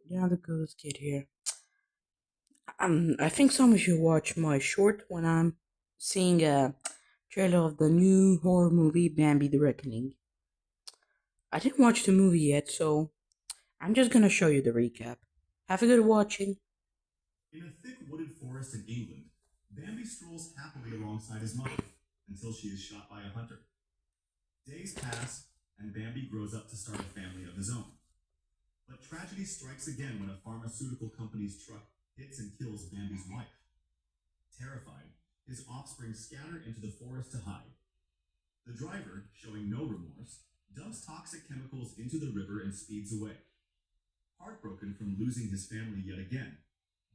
Yeah, the ghost kid here. I think some of you watch my short when I'm seeing a trailer of the new horror movie Bambi the Reckoning. I didn't watch the movie yet, so I'm just gonna show you the recap. Have a good watching. In a thick wooded forest in England, Bambi strolls happily alongside his mother until she is shot by a hunter. Days pass, and Bambi grows up to start a family of his own. But tragedy strikes again when a pharmaceutical company's truck hits and kills Bambi's wife. Terrified, his offspring scatter into the forest to hide. The driver, showing no remorse, dumps toxic chemicals into the river and speeds away. Heartbroken from losing his family yet again,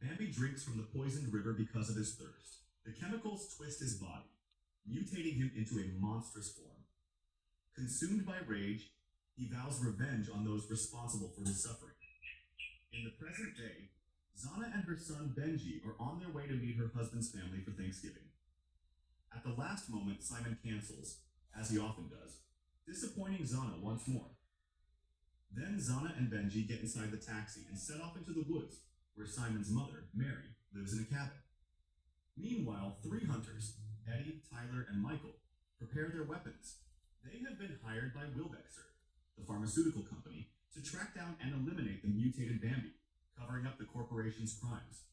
Bambi drinks from the poisoned river because of his thirst. The chemicals twist his body, mutating him into a monstrous form. Consumed by rage, he vows revenge on those responsible for his suffering. In the present day, Zana and her son Benji are on their way to meet her husband's family for Thanksgiving. At the last moment, Simon cancels, as he often does, disappointing Zana once more. Then Zana and Benji get inside the taxi and set off into the woods, where Simon's mother, Mary, lives in a cabin. Meanwhile, three hunters, Eddie, Tyler, and Michael, prepare their weapons. They have been hired by Wilbexer, the pharmaceutical company, to track down and eliminate the mutated Bambi, covering up the corporation's crimes.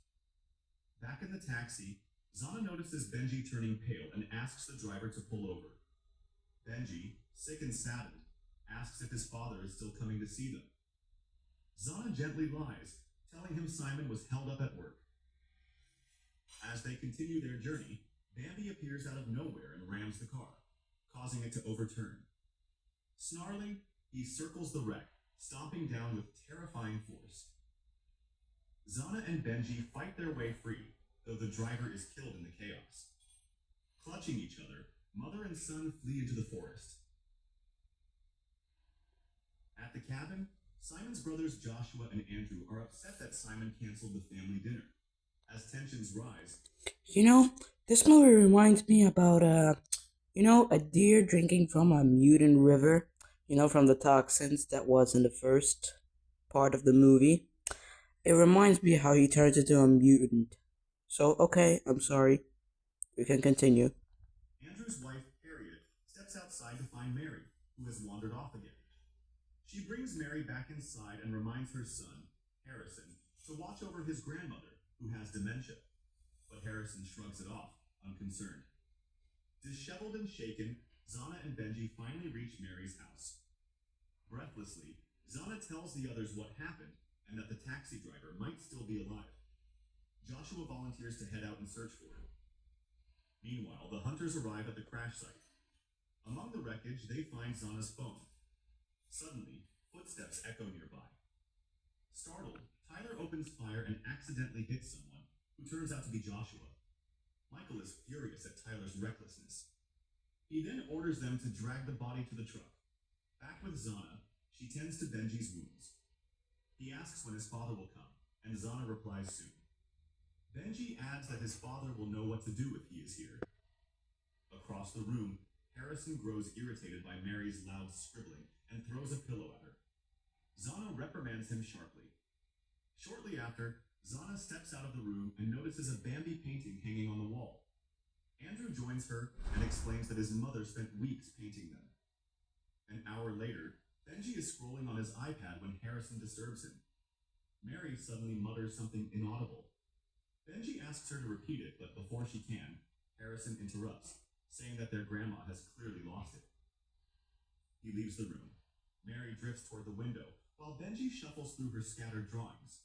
Back in the taxi, Zana notices Benji turning pale and asks the driver to pull over. Benji, sick and saddened, asks if his father is still coming to see them. Zana gently lies, telling him Simon was held up at work. As they continue their journey, Bambi appears out of nowhere and rams the car, causing it to overturn. Snarling, he circles the wreck, stomping down with terrifying force. Zana and Benji fight their way free, though the driver is killed in the chaos. Clutching each other, mother and son flee into the forest. At the cabin, Simon's brothers Joshua and Andrew are upset that Simon canceled the family dinner. As tensions rise, You know, this movie reminds me about a deer drinking from a mutant river. From the toxins that was in the first part of the movie. It reminds me how he turns into a mutant. So okay, I'm sorry. We can continue. Andrew's wife, Harriet, steps outside to find Mary, who has wandered off again. She brings Mary back inside and reminds her son, Harrison, to watch over his grandmother, who has dementia. But Harrison shrugs it off, unconcerned. Disheveled and shaken, Zana and Benji finally reach Mary's house. Breathlessly, Zana tells the others what happened and that the taxi driver might still be alive. Joshua volunteers to head out and search for him. Meanwhile, the hunters arrive at the crash site. Among the wreckage, they find Zana's phone. Suddenly, footsteps echo nearby. Startled, Tyler opens fire and accidentally hits someone, who turns out to be Joshua. Michael is furious at Tyler's recklessness. He then orders them to drag the body to the truck. Back with Zana, she tends to Benji's wounds. He asks when his father will come, and Zana replies soon. Benji adds that his father will know what to do if he is here. Across the room, Harrison grows irritated by Mary's loud scribbling and throws a pillow at her. Zana reprimands him sharply. Shortly after, Zana steps out of the room and notices a Bambi painting hanging on the wall. Andrew joins her and explains that his mother spent weeks painting them. An hour later, Benji is scrolling on his iPad when Harrison disturbs him. Mary suddenly mutters something inaudible. Benji asks her to repeat it, but before she can, Harrison interrupts, saying that their grandma has clearly lost it. He leaves the room. Mary drifts toward the window, while Benji shuffles through her scattered drawings.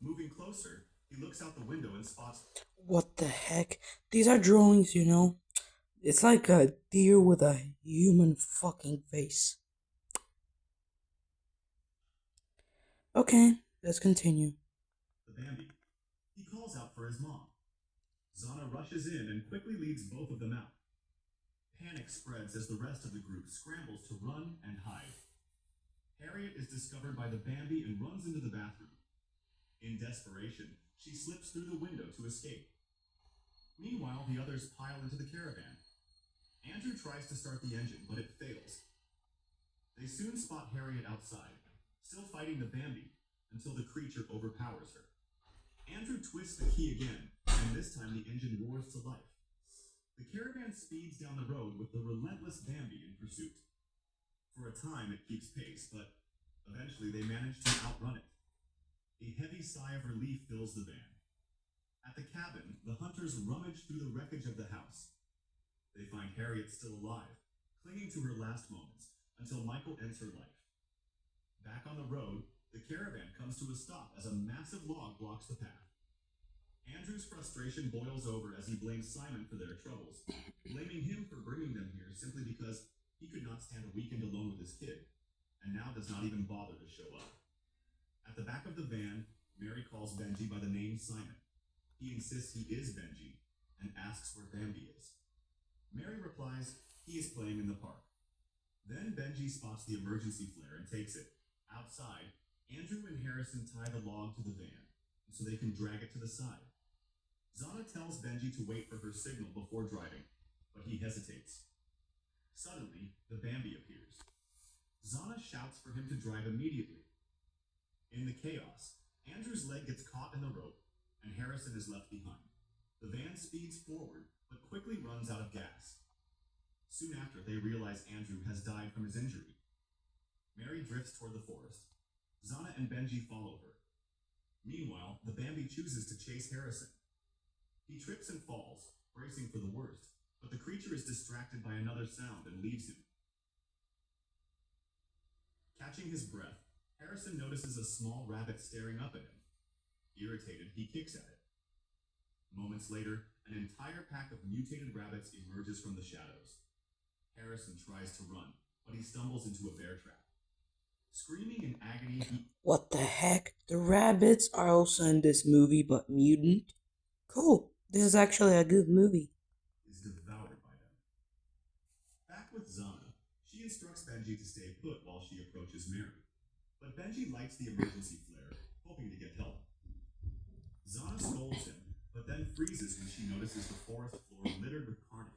Moving closer, he looks out the window and spots. What the heck? These are drawings. It's like a deer with a human fucking face. Okay, let's continue. The Bambi. He calls out for his mom. Zana rushes in and quickly leads both of them out. Panic spreads as the rest of the group scrambles to run and hide. Harriet is discovered by the Bambi and runs into the bathroom. In desperation, she slips through the window to escape. Meanwhile, the others pile into the caravan. Andrew tries to start the engine, but it fails. They soon spot Harriet outside, still fighting the Bambi, until the creature overpowers her. Andrew twists the key again, and this time the engine roars to life. The caravan speeds down the road with the relentless Bambi in pursuit. For a time it keeps pace, but eventually they manage to outrun it. A heavy sigh of relief fills the van. At the cabin, the hunters rummage through the wreckage of the house. They find Harriet still alive, clinging to her last moments, until Michael ends her life. Back on the road, the caravan comes to a stop as a massive log blocks the path. Andrew's frustration boils over as he blames Simon for their troubles, blaming him for bringing them here simply because he could not stand a weekend alone with his kid, and now does not even bother to show up. At the back of the van, Mary calls Benji by the name Simon. He insists he is Benji and asks where Bambi is. Mary replies he is playing in the park. Then Benji spots the emergency flare and takes it. Outside, Andrew and Harrison tie the log to the van so they can drag it to the side. Zana tells Benji to wait for her signal before driving, but he hesitates. Suddenly, the Bambi appears. Zana shouts for him to drive immediately. In the chaos, Andrew's leg gets caught in the rope, and Harrison is left behind. The van speeds forward, but quickly runs out of gas. Soon after, they realize Andrew has died from his injury. Mary drifts toward the forest. Zana and Benji follow her. Meanwhile, the Bambi chooses to chase Harrison. He trips and falls, bracing for the worst, but the creature is distracted by another sound and leaves him. Catching his breath, Harrison notices a small rabbit staring up at him. Irritated, he kicks at it. Moments later, an entire pack of mutated rabbits emerges from the shadows. Harrison tries to run, but he stumbles into a bear trap. Screaming in agony, What the heck? The rabbits are also in this movie but mutant? Cool. This is actually a good movie. is devoured by them. Back with Zana, she instructs Benji to stay put while she approaches Mary. But Benji lights the emergency flare, hoping to get help. Zana scolds him, but then freezes when she notices the forest floor littered with carnage.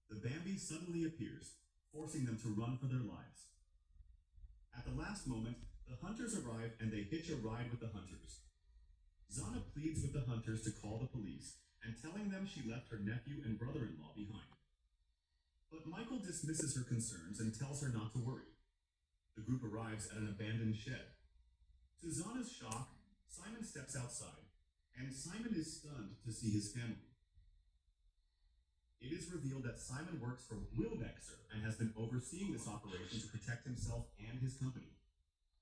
The Bambi suddenly appears, forcing them to run for their lives. At the last moment, the hunters arrive and they hitch a ride with the hunters. Zana pleads with the hunters to call the police and telling them she left her nephew and brother-in-law behind. But Michael dismisses her concerns and tells her not to worry. The group arrives at an abandoned shed. To Zana's shock, Simon steps outside, and Simon is stunned to see his family. It is revealed that Simon works for Wilbexer and has been overseeing this operation to protect himself and his company.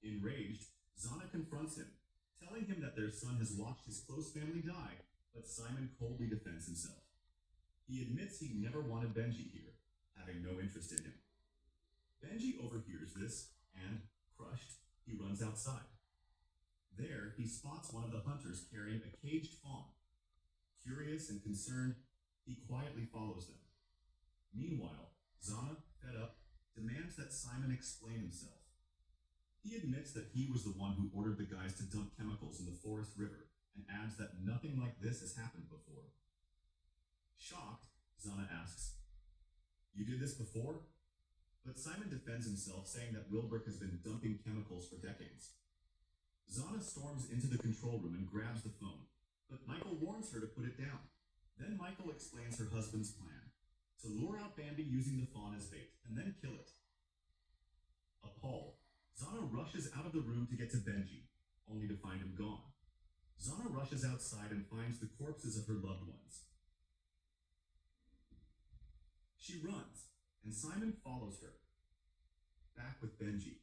Enraged, Zana confronts him, telling him that their son has watched his close family die, but Simon coldly defends himself. He admits he never wanted Benji here, having no interest in him. Benji overhears this, and, crushed, he runs outside. There, he spots one of the hunters carrying a caged fawn. Curious and concerned, he quietly follows them. Meanwhile, Zana, fed up, demands that Simon explain himself. He admits that he was the one who ordered the guys to dump chemicals in the forest river, and adds that nothing like this has happened before. Shocked, Zana asks, "You did this before?" But Simon defends himself, saying that Wilbrick has been dumping chemicals for decades. Zana storms into the control room and grabs the phone, but Michael warns her to put it down. Then Michael explains her husband's plan, to lure out Bambi using the fawn as bait, and then kill it. Appalled, Zana rushes out of the room to get to Benji, only to find him gone. Zana rushes outside and finds the corpses of her loved ones. She runs, and Simon follows her. Back with Benji,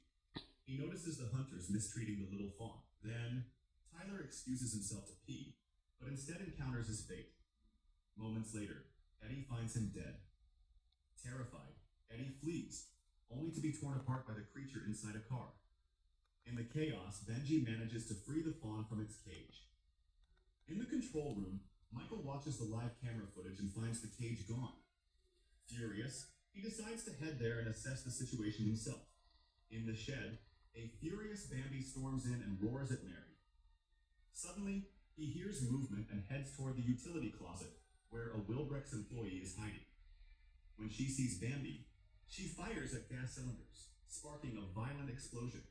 he notices the hunters mistreating the little fawn. Then, Tyler excuses himself to pee, but instead encounters his fate. Moments later, Eddie finds him dead. Terrified, Eddie flees, only to be torn apart by the creature inside a car. In the chaos, Benji manages to free the fawn from its cage. In the control room, Michael watches the live camera footage and finds the cage gone. Furious, he decides to head there and assess the situation himself. In the shed, a furious Bambi storms in and roars at Mary. Suddenly, he hears movement and heads toward the utility closet, where a Wilbrex employee is hiding. When she sees Bambi, she fires at gas cylinders, sparking a violent explosion.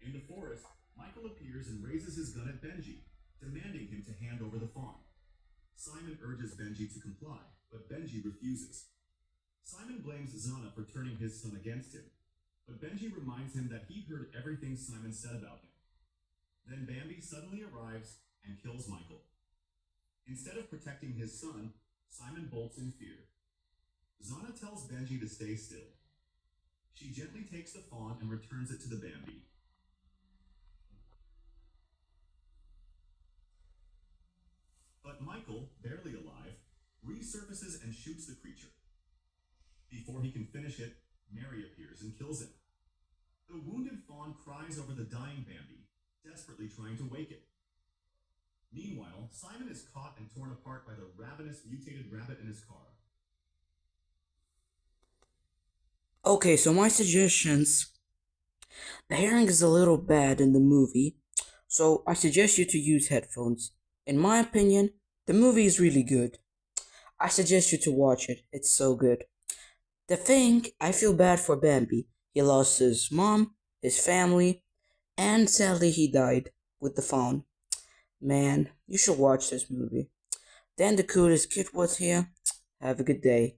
In the forest, Michael appears and raises his gun at Benji, demanding him to hand over the fawn. Simon urges Benji to comply, but Benji refuses. Simon blames Zana for turning his son against him, but Benji reminds him that he heard everything Simon said about him. Then Bambi suddenly arrives and kills Michael. Instead of protecting his son, Simon bolts in fear. Zana tells Benji to stay still. She gently takes the fawn and returns it to the Bambi. But Michael, barely alive, resurfaces and shoots the creature. Before he can finish it, Mary appears and kills him. The wounded fawn cries over the dying Bambi, desperately trying to wake it. Meanwhile, Simon is caught and torn apart by the ravenous mutated rabbit in his car. Okay, so my suggestions. The hearing is a little bad in the movie, so I suggest you to use headphones. In my opinion, the movie is really good. I suggest you to watch it. It's so good. The thing, I feel bad for Bambi. He lost his mom, his family, and sadly he died with the phone. Man, you should watch this movie. Then the coolest kid was here. Have a good day.